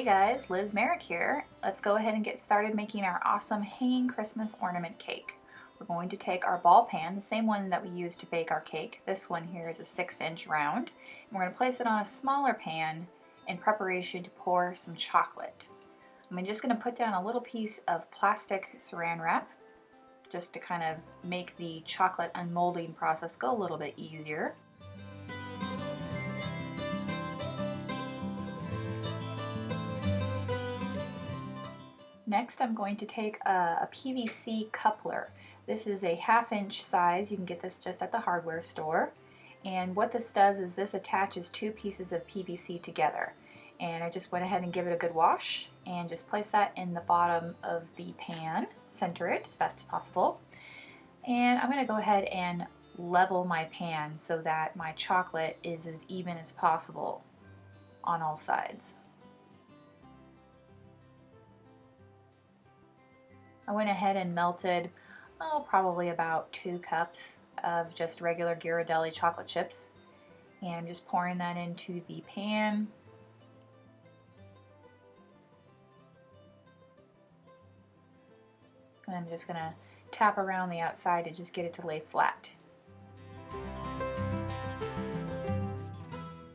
Hey guys, Liz Merrick here. Let's go ahead and get started making our awesome hanging Christmas ornament cake. We're going to take our ball pan, the same one that we used to bake our cake. This one here is a 6-inch round. And we're going to place it on a smaller pan in preparation to pour some chocolate. I'm just going to put down a little piece of plastic saran wrap just to kind of make the chocolate unmolding process go a little bit easier. Next, I'm going to take a PVC coupler. This is a 1/2 inch size. You can get this just at the hardware store. And what this does is this attaches two pieces of PVC together. And I just went ahead and give it a good wash and just place that in the bottom of the pan. Center it as best as possible. And I'm going to go ahead and level my pan so that my chocolate is as even as possible on all sides. I went ahead and melted, probably about 2 cups of just regular Ghirardelli chocolate chips. And I'm just pouring that into the pan. And I'm just going to tap around the outside to just get it to lay flat.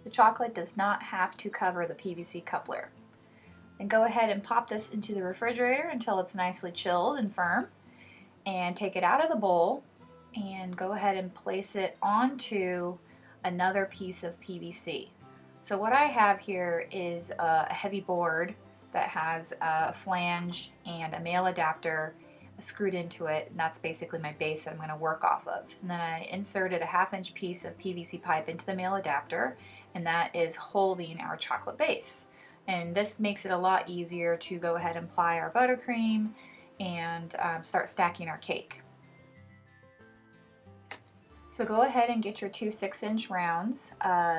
The chocolate does not have to cover the PVC coupler. And go ahead and pop this into the refrigerator until it's nicely chilled and firm. And take it out of the bowl and go ahead and place it onto another piece of PVC. So what I have here is a heavy board that has a flange and a male adapter screwed into it, and that's basically my base that I'm going to work off of. And then I inserted a 1/2 inch piece of PVC pipe into the male adapter, and that is holding our chocolate base. And this makes it a lot easier to go ahead and apply our buttercream and start stacking our cake. So go ahead and get your 2 6-inch rounds.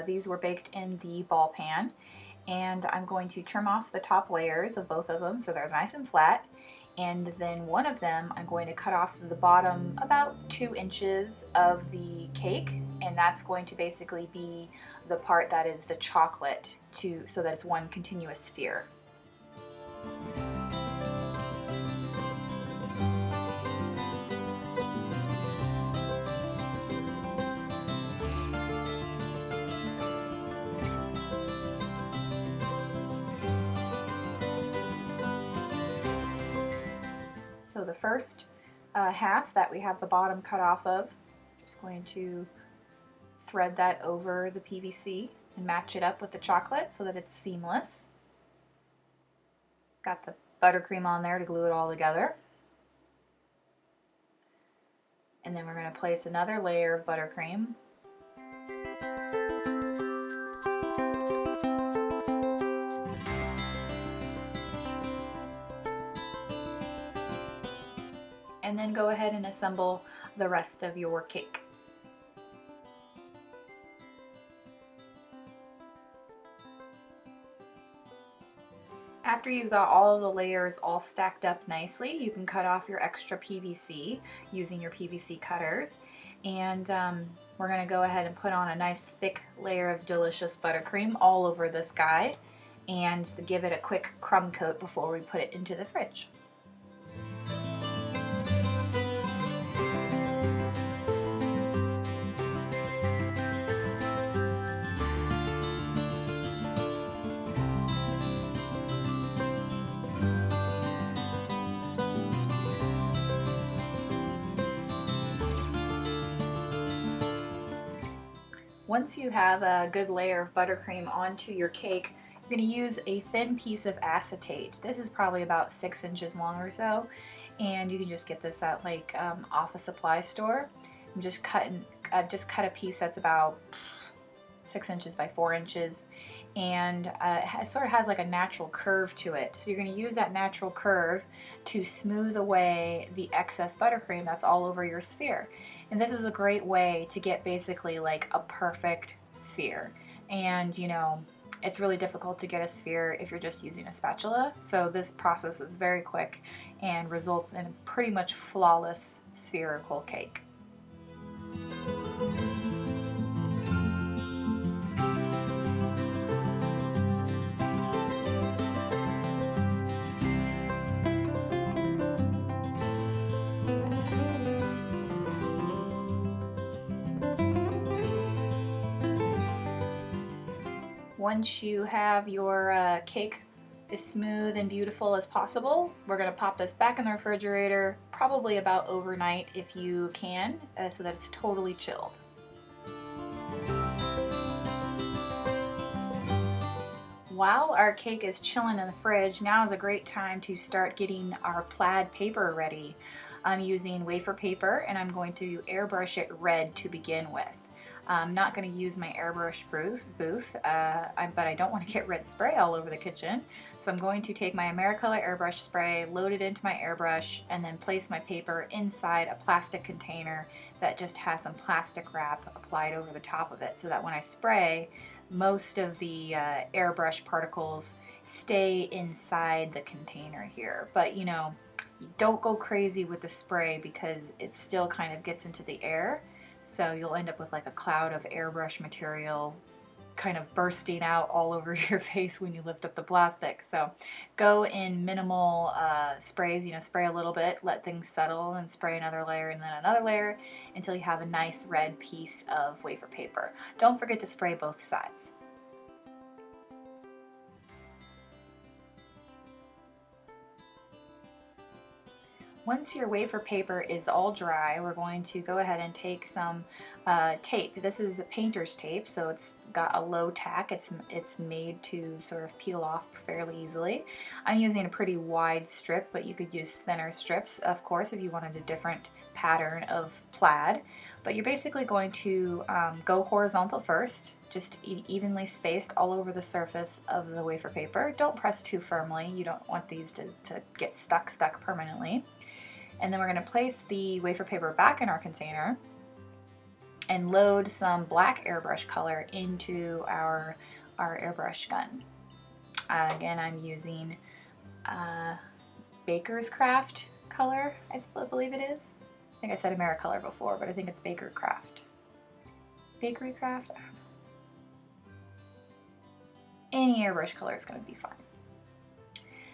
These were baked in the ball pan. And I'm going to trim off the top layers of both of them so they're nice and flat. And then one of them I'm going to cut off the bottom about 2 inches of the cake, and that's going to basically be the part that is the chocolate so that it's one continuous sphere. So the first half that we have the bottom cut off of, just going to thread that over the PVC and match it up with the chocolate so that it's seamless. Got the buttercream on there to glue it all together. And then we're going to place another layer of buttercream. And then go ahead and assemble the rest of your cake. After you've got all of the layers all stacked up nicely, you can cut off your extra PVC using your PVC cutters. And we're going to go ahead and put on a nice thick layer of delicious buttercream all over this guy and give it a quick crumb coat before we put it into the fridge. Once you have a good layer of buttercream onto your cake, you're going to use a thin piece of acetate. This is probably about 6 inches long or so, and you can just get this at off a supply store. I've just cut a piece that's about 6 inches by 4 inches, and it sort of has like a natural curve to it. So you're going to use that natural curve to smooth away the excess buttercream that's all over your sphere. And this is a great way to get basically like a perfect sphere. And it's really difficult to get a sphere if you're just using a spatula. So this process is very quick and results in a pretty much flawless spherical cake. Once you have your cake as smooth and beautiful as possible, we're going to pop this back in the refrigerator, probably about overnight if you can, so that it's totally chilled. While our cake is chilling in the fridge, now is a great time to start getting our plaid paper ready. I'm using wafer paper and I'm going to airbrush it red to begin with. I'm not going to use my airbrush booth, but I don't want to get red spray all over the kitchen. So I'm going to take my Americolor airbrush spray, load it into my airbrush, and then place my paper inside a plastic container that just has some plastic wrap applied over the top of it, so that when I spray, most of the airbrush particles stay inside the container here. But you know, don't go crazy with the spray because it still kind of gets into the air. So you'll end up with like a cloud of airbrush material kind of bursting out all over your face when you lift up the plastic. So go in minimal sprays, you know, spray a little bit, let things settle, and spray another layer and then another layer until you have a nice red piece of wafer paper. Don't forget to spray both sides. Once your wafer paper is all dry, we're going to go ahead and take some tape. This is a painter's tape, so it's got a low tack. It's made to sort of peel off fairly easily. I'm using a pretty wide strip, but you could use thinner strips, of course, if you wanted a different pattern of plaid. But you're basically going to go horizontal first, just evenly spaced all over the surface of the wafer paper. Don't press too firmly. You don't want these to get stuck permanently. And then we're going to place the wafer paper back in our container and load some black airbrush color into our airbrush gun. Again, I'm using Baker's Craft color, I believe it is. I think I said Americolor before, but I think it's Bakery Craft. Bakery Craft? I don't know. Any airbrush color is going to be fine.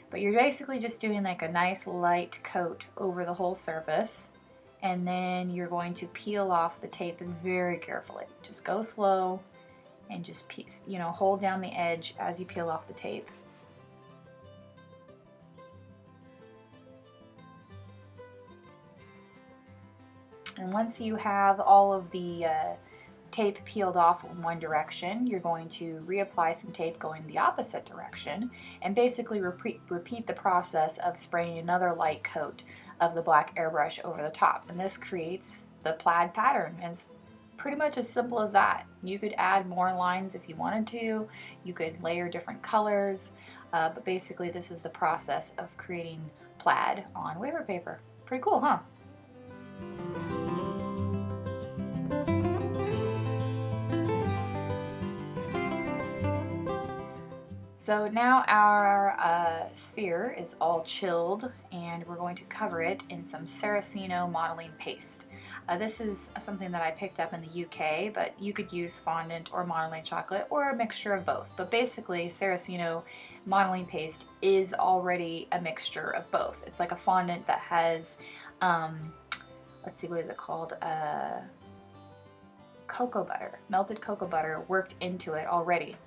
But you're basically just doing like a nice light coat over the whole surface, and then you're going to peel off the tape very carefully. Just go slow and just hold down the edge as you peel off the tape. And once you have all of the tape peeled off in one direction, you're going to reapply some tape going the opposite direction and basically repeat the process of spraying another light coat of the black airbrush over the top. And this creates the plaid pattern. And it's pretty much as simple as that. You could add more lines if you wanted to. You could layer different colors. But basically this is the process of creating plaid on wafer paper. Pretty cool, huh? So now our sphere is all chilled, and we're going to cover it in some Saraceno modeling paste. This is something that I picked up in the UK, but you could use fondant or modeling chocolate or a mixture of both. But basically, Saraceno modeling paste is already a mixture of both. It's like a fondant that has, let's see, what is it called? Cocoa butter, melted cocoa butter worked into it already.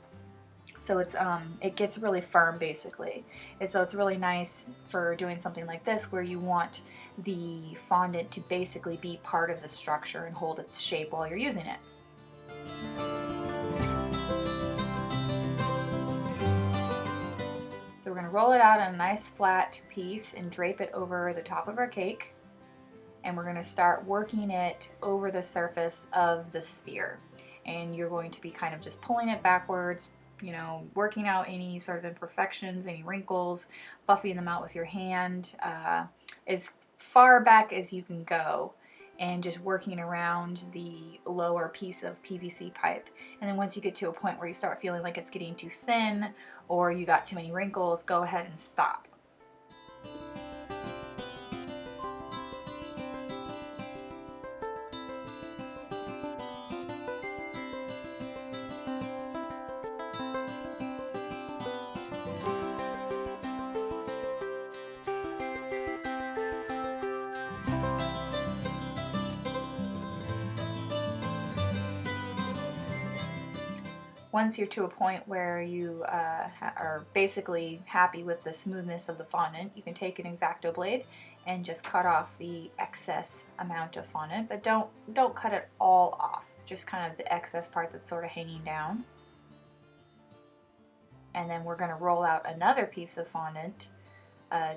So it gets really firm basically. And so it's really nice for doing something like this where you want the fondant to basically be part of the structure and hold its shape while you're using it. So we're going to roll it out on a nice flat piece and drape it over the top of our cake. And we're going to start working it over the surface of the sphere. And you're going to be kind of just pulling it backwards, working out any sort of imperfections, any wrinkles, buffing them out with your hand as far back as you can go, and just working around the lower piece of PVC pipe. And then once you get to a point where you start feeling like it's getting too thin or you got too many wrinkles, go ahead and stop. Once you're to a point where you are basically happy with the smoothness of the fondant, you can take an X-Acto blade and just cut off the excess amount of fondant, but don't cut it all off, just kind of the excess part that's sort of hanging down. And then we're going to roll out another piece of fondant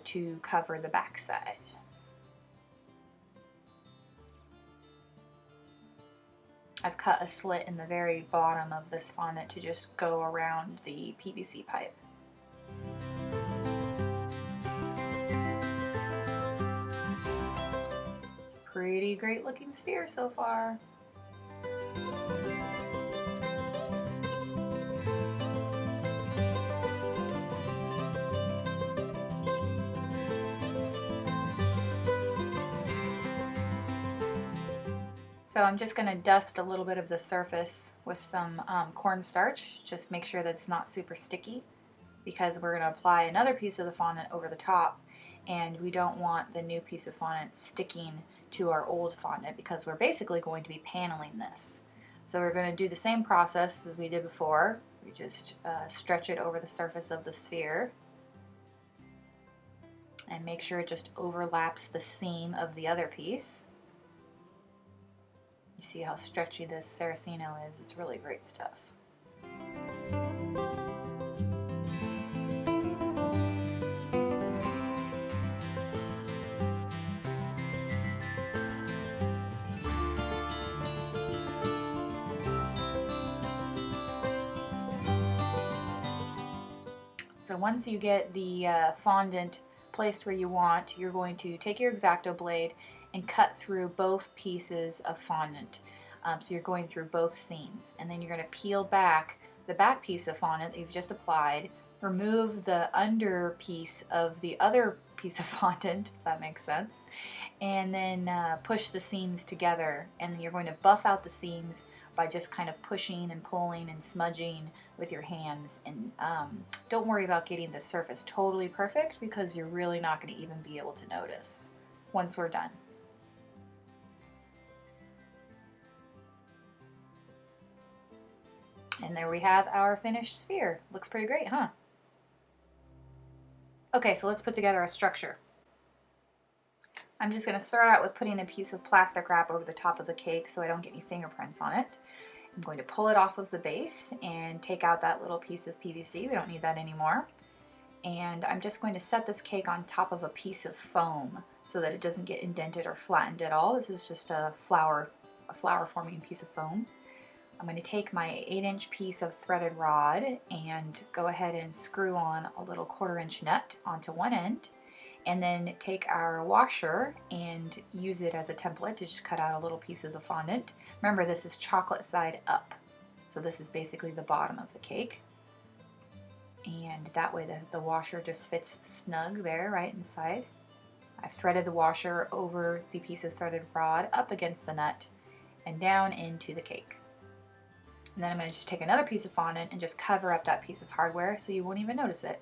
to cover the back side. I've cut a slit in the very bottom of this fondant to just go around the PVC pipe. It's a pretty great looking sphere so far. So I'm just going to dust a little bit of the surface with some cornstarch. Just make sure that it's not super sticky, because we're going to apply another piece of the fondant over the top, and we don't want the new piece of fondant sticking to our old fondant, because we're basically going to be paneling this. So we're going to do the same process as we did before. We just stretch it over the surface of the sphere and make sure it just overlaps the seam of the other piece. You see how stretchy this Saraceno is? It's really great stuff. So once you get the fondant placed where you want, you're going to take your X-Acto blade and cut through both pieces of fondant. So you're going through both seams, and then you're going to peel back the back piece of fondant that you've just applied, remove the under piece of the other piece of fondant, if that makes sense, and then push the seams together, and then you're going to buff out the seams by just kind of pushing and pulling and smudging with your hands. And don't worry about getting the surface totally perfect, because you're really not going to even be able to notice once we're done. And there we have our finished sphere. Looks pretty great, huh? Okay, so let's put together a structure. I'm just going to start out with putting a piece of plastic wrap over the top of the cake so I don't get any fingerprints on it. I'm going to pull it off of the base and take out that little piece of PVC. We don't need that anymore. And I'm just going to set this cake on top of a piece of foam so that it doesn't get indented or flattened at all. This is just a flower forming piece of foam. I'm going to take my 8-inch piece of threaded rod and go ahead and screw on a little 1/4-inch nut onto one end, and then take our washer and use it as a template to just cut out a little piece of the fondant. Remember, this is chocolate side up, so this is basically the bottom of the cake. And that way the washer just fits snug there right inside. I've threaded the washer over the piece of threaded rod up against the nut and down into the cake. And then I'm going to just take another piece of fondant and just cover up that piece of hardware so you won't even notice it.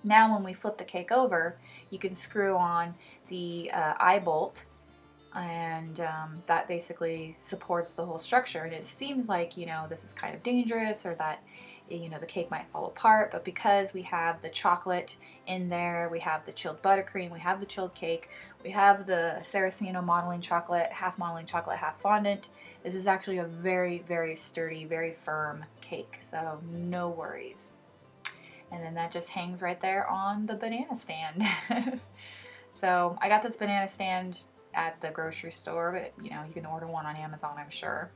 Now when we flip the cake over, you can screw on the eye bolt, and that basically supports the whole structure. And it seems like, you know, this is kind of dangerous, or that, you know, the cake might fall apart, but because we have the chocolate in there, we have the chilled buttercream, we have the chilled cake, we have the Saraceno modeling chocolate, half fondant, this is actually a very, very sturdy, very firm cake, so no worries. And then that just hangs right there on the banana stand. So I got this banana stand at the grocery store, but you know, you can order one on Amazon, I'm sure.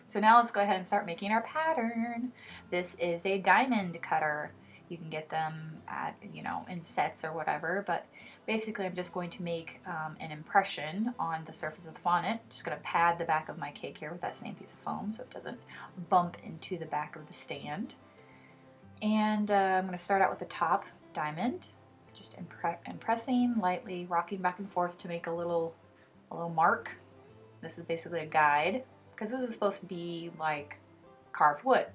So now let's go ahead and start making our pattern. This is a diamond cutter. You can get them at, you know, in sets or whatever, but basically I'm just going to make an impression on the surface of the fondant. Just going to pad the back of my cake here with that same piece of foam so it doesn't bump into the back of the stand. And I'm going to start out with the top diamond, just impressing, lightly rocking back and forth to make a little mark. This is basically a guide, because this is supposed to be like carved wood.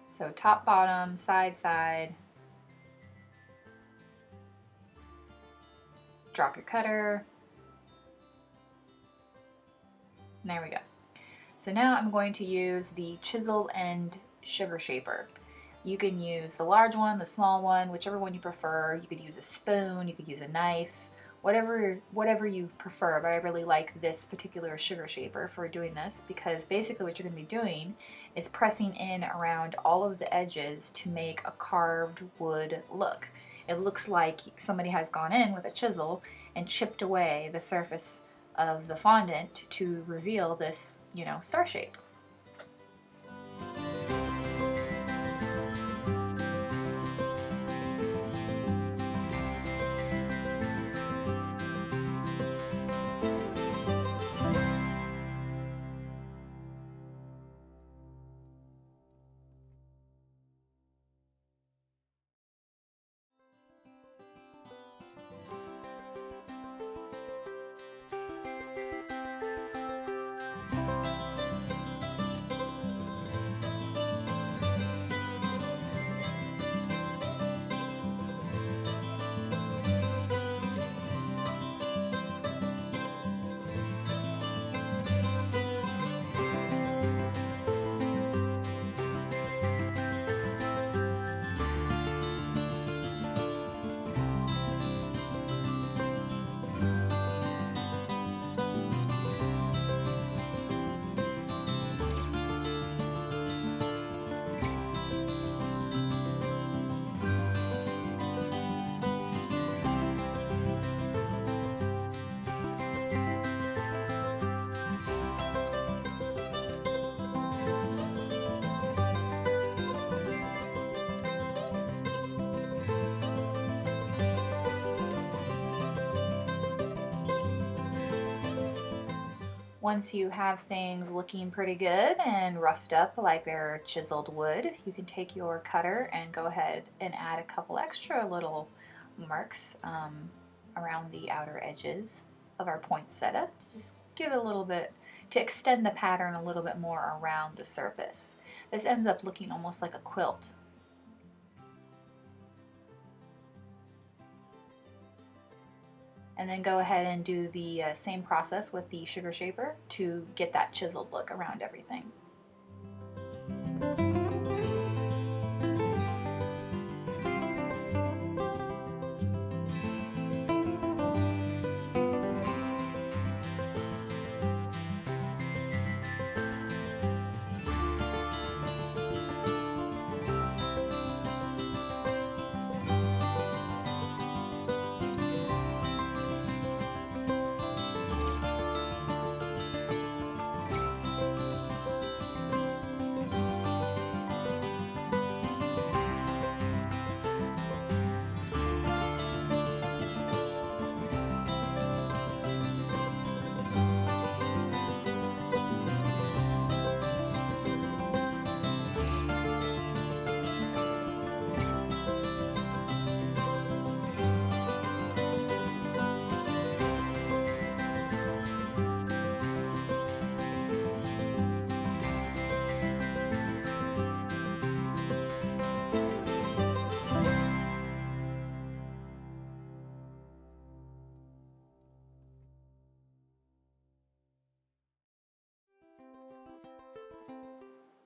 So top, bottom, side, side. Drop your cutter. There we go. So now I'm going to use the chisel end sugar shaper. You can use the large one, the small one, whichever one you prefer. You could use a spoon, you could use a knife, whatever you prefer, but I really like this particular sugar shaper for doing this because basically what you're going to be doing is pressing in around all of the edges to make a carved wood look. It looks like somebody has gone in with a chisel and chipped away the surface of the fondant to reveal this, star shape. Once you have things looking pretty good and roughed up like they're chiseled wood, you can take your cutter and go ahead and add a couple extra little marks around the outer edges of our poinsettia. Just give it a little bit to extend the pattern a little bit more around the surface. This ends up looking almost like a quilt. And then go ahead and do the same process with the sugar shaper to get that chiseled look around everything.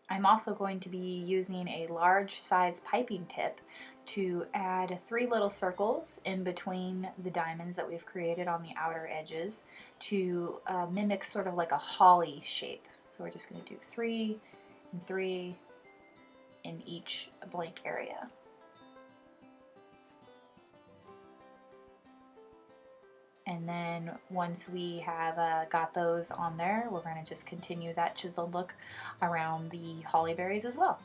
I'm also going to be using a large size piping tip to add 3 little circles in between the diamonds that we've created on the outer edges to mimic sort of like a holly shape. So we're just going to do 3 and 3 in each blank area. And then once we have got those on there, we're going to just continue that chiseled look around the holly berries as well.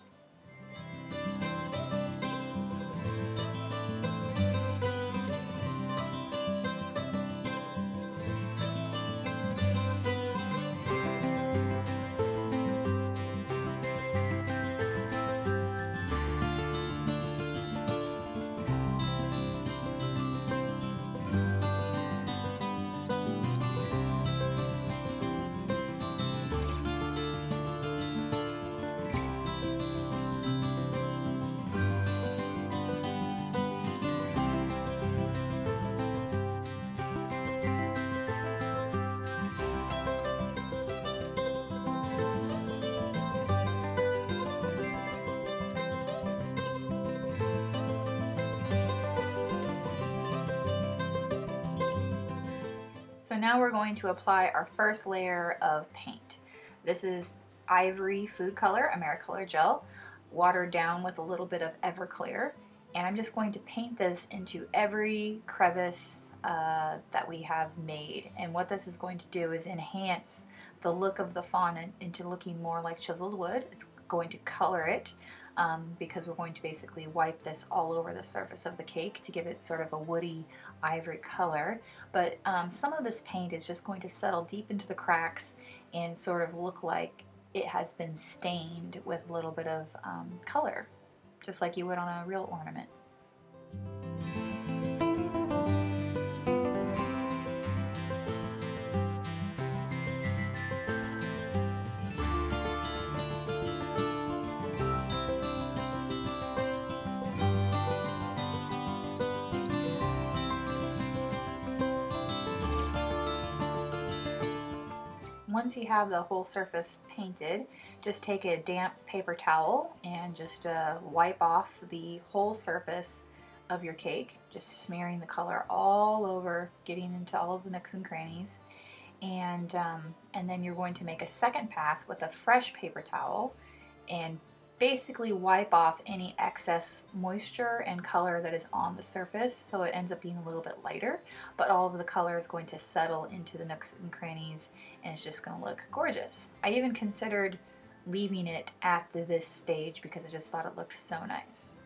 So now we're going to apply our first layer of paint. This is Ivory Food Color, Americolor Gel, watered down with a little bit of Everclear. And I'm just going to paint this into every crevice that we have made. And what this is going to do is enhance the look of the fondant into looking more like chiseled wood. It's going to color it because we're going to basically wipe this all over the surface of the cake to give it sort of a woody ivory color. But some of this paint is just going to settle deep into the cracks and sort of look like it has been stained with a little bit of color, just like you would on a real ornament. Once you have the whole surface painted, just take a damp paper towel and just wipe off the whole surface of your cake, just smearing the color all over, getting into all of the nooks and crannies. And then you're going to make a second pass with a fresh paper towel and basically wipe off any excess moisture and color that is on the surface, so it ends up being a little bit lighter, but all of the color is going to settle into the nooks and crannies and it's just going to look gorgeous. I even considered leaving it at this stage because I just thought it looked so nice.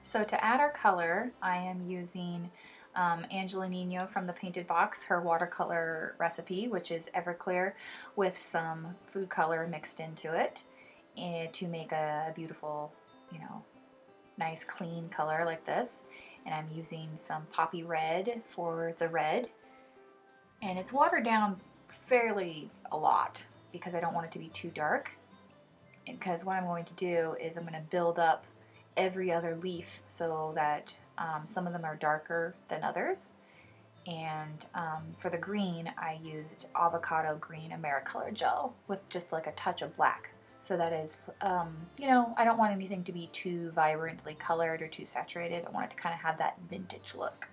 So to add our color, I am using Angela Nino from the Painted Box, her watercolor recipe, which is Everclear with some food color mixed into it to make a beautiful, nice clean color like this. And I'm using some poppy red for the red. And it's watered down fairly a lot because I don't want it to be too dark. Because what I'm going to do is I'm going to build up every other leaf so that some of them are darker than others. And for the green, I used avocado green Americolor gel with just like a touch of black. So that is, I don't want anything to be too vibrantly colored or too saturated. I want it to kind of have that vintage look.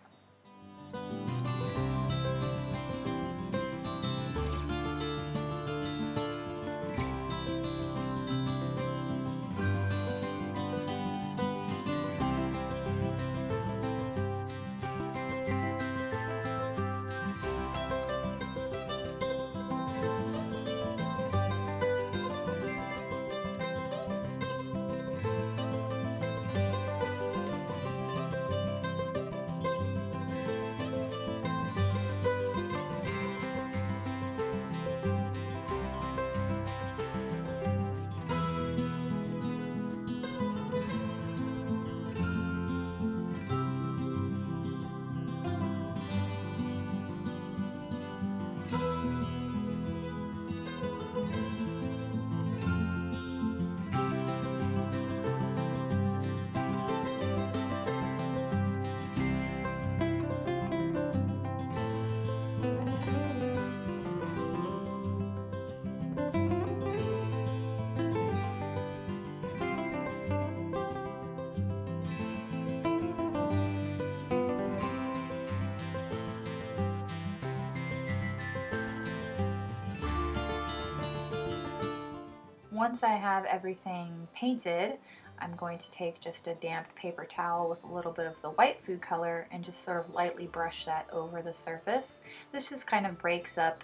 Once I have everything painted, I'm going to take just a damp paper towel with a little bit of the white food color and just sort of lightly brush that over the surface. This just kind of breaks up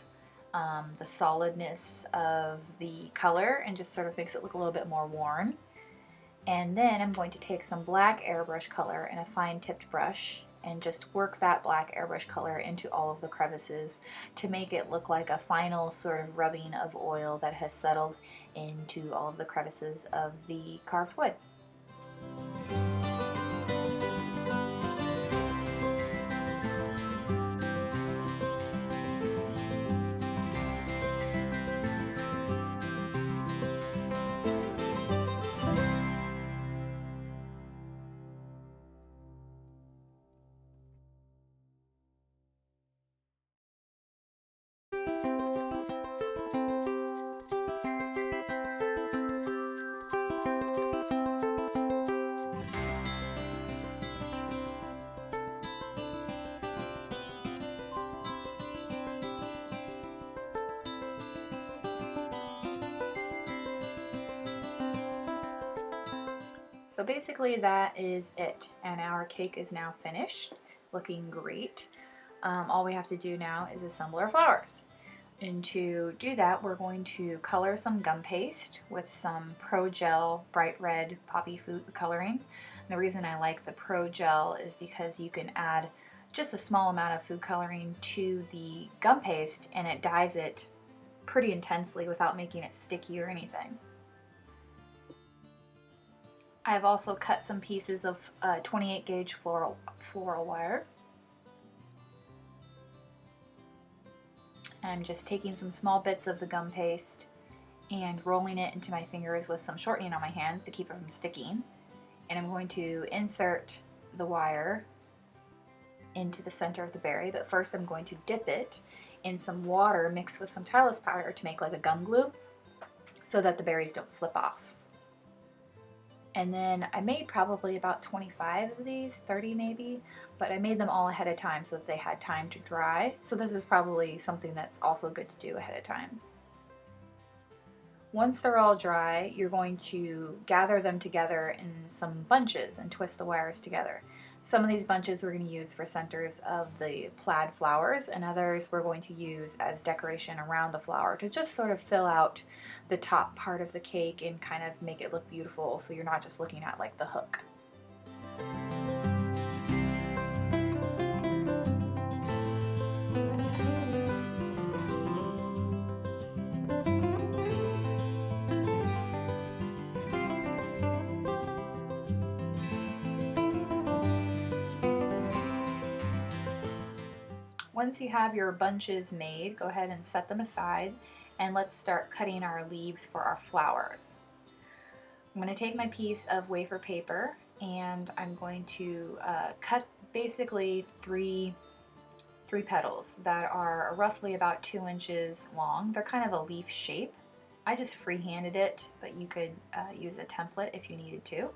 the solidness of the color and just sort of makes it look a little bit more worn. And then I'm going to take some black airbrush color and a fine tipped brush and just work that black airbrush color into all of the crevices to make it look like a final sort of rubbing of oil that has settled into all of the crevices of the carved wood. So basically that is it, and our cake is now finished, looking great. All we have to do now is assemble our flowers. And to do that, we're going to color some gum paste with some Pro Gel bright red poppy food coloring. And the reason I like the Pro Gel is because you can add just a small amount of food coloring to the gum paste and it dyes it pretty intensely without making it sticky or anything. I've also cut some pieces of 28 gauge floral wire. I'm just taking some small bits of the gum paste and rolling it into my fingers with some shortening on my hands to keep it from sticking. And I'm going to insert the wire into the center of the berry, but first I'm going to dip it in some water mixed with some Tylose powder to make like a gum glue so that the berries don't slip off. And then I made probably about 25 of these, 30 maybe, but I made them all ahead of time so that they had time to dry. So this is probably something that's also good to do ahead of time. Once they're all dry, you're going to gather them together in some bunches and twist the wires together. Some of these bunches we're going to use for centers of the plaid flowers, and others we're going to use as decoration around the flower to just sort of fill out the top part of the cake and kind of make it look beautiful so you're not just looking at like the hook. Once you have your bunches made, go ahead and set them aside and let's start cutting our leaves for our flowers. I'm going to take my piece of wafer paper and I'm going to cut basically three petals that are roughly about 2 inches long. They're kind of a leaf shape. I just freehanded it, but you could use a template if you needed to.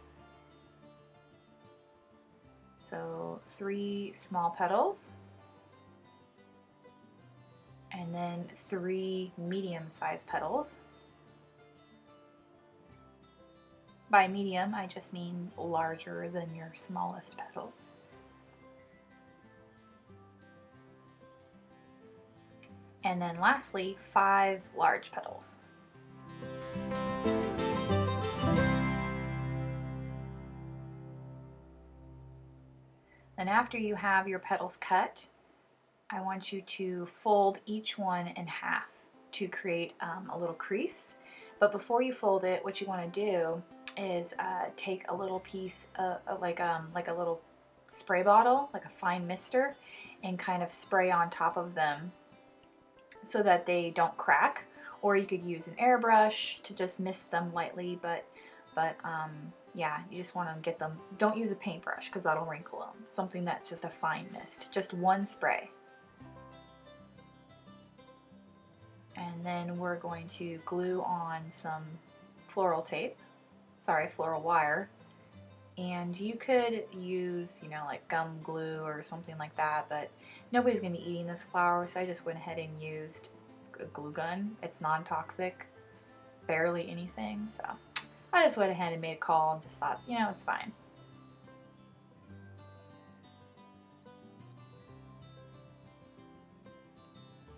So 3 small petals. And then 3 medium-sized petals. By medium, I just mean larger than your smallest petals. And then lastly, 5 large petals. Then after you have your petals cut, I want you to fold each one in half to create a little crease. But before you fold it, what you want to do is take a little piece of like a little spray bottle, like a fine mister, and kind of spray on top of them so that they don't crack. Or you could use an airbrush to just mist them lightly, but yeah, you just want to get them. Don't use a paintbrush because that'll wrinkle them. Something that's just a fine mist, just one spray. And then we're going to glue on some floral wire. And you could use, like gum glue or something like that, but nobody's going to be eating this flower, so I just went ahead and used a glue gun. It's non-toxic, it's barely anything, so I just went ahead and made a call and just thought, it's fine.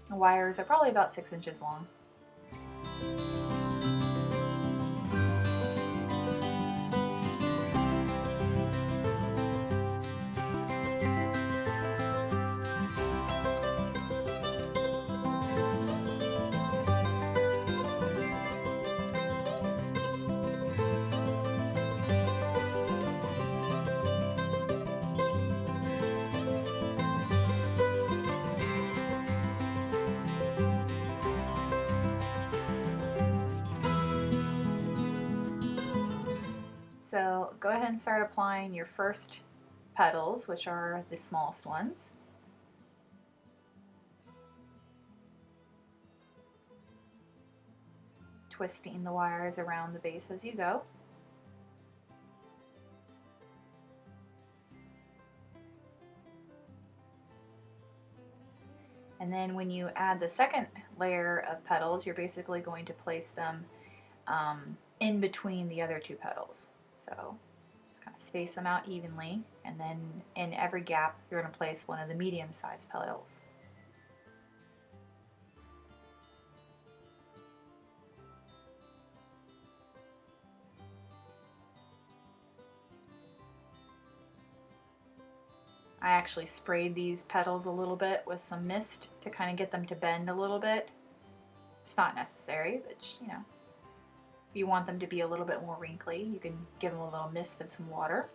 The wires are probably about 6 inches long. So go ahead and start applying your first petals, which are the smallest ones. Twisting the wires around the base as you go. And then when you add the second layer of petals, you're basically going to place them in between the other 2 petals. So Kind of space them out evenly, and then in every gap you're going to place one of the medium-sized petals. I actually sprayed these petals a little bit with some mist to kind of get them to bend a little bit. It's not necessary, but you know, if you want them to be a little bit more wrinkly, you can give them a little mist of some water.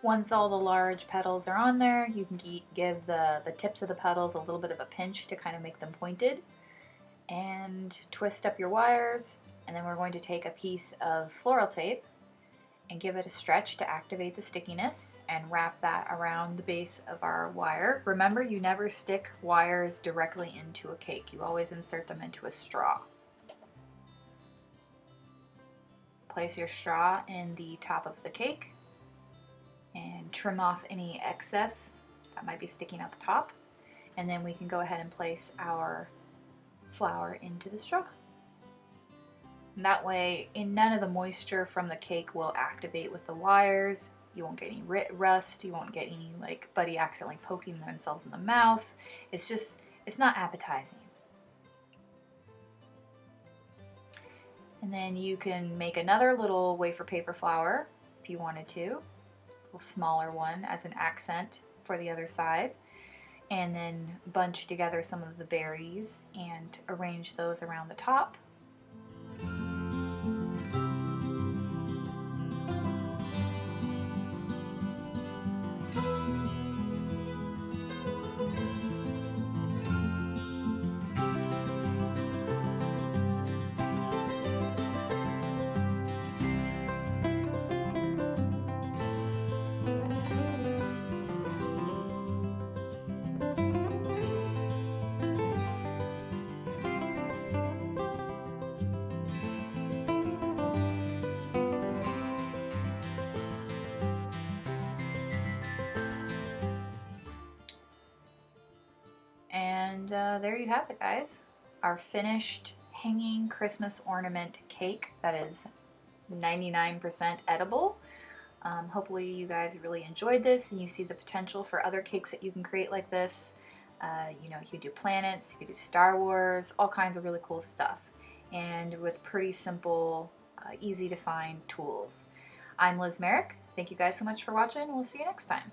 Once all the large petals are on there, you can give the tips of the petals a little bit of a pinch to kind of make them pointed, and twist up your wires, and then we're going to take a piece of floral tape and give it a stretch to activate the stickiness and wrap that around the base of our wire. Remember, you never stick wires directly into a cake. You always insert them into a straw. Place your straw in the top of the cake and trim off any excess that might be sticking out the top, and then we can go ahead and place our flower into the straw. And that way, none of the moisture from the cake will activate with the wires. You won't get any rust, you won't get any like buddy accidentally poking themselves in the mouth. It's not appetizing. And then you can make another little wafer paper flower if you wanted to. Smaller one as an accent for the other side, and then bunch together some of the berries and arrange those around the top. And there you have it, guys. Our finished hanging Christmas ornament cake that is 99% edible. Hopefully you guys really enjoyed this and you see the potential for other cakes that you can create like this. You know, you could do planets, you could do Star Wars, all kinds of really cool stuff. And with pretty simple, easy to find tools. I'm Liz Merrick. Thank you guys so much for watching. We'll see you next time.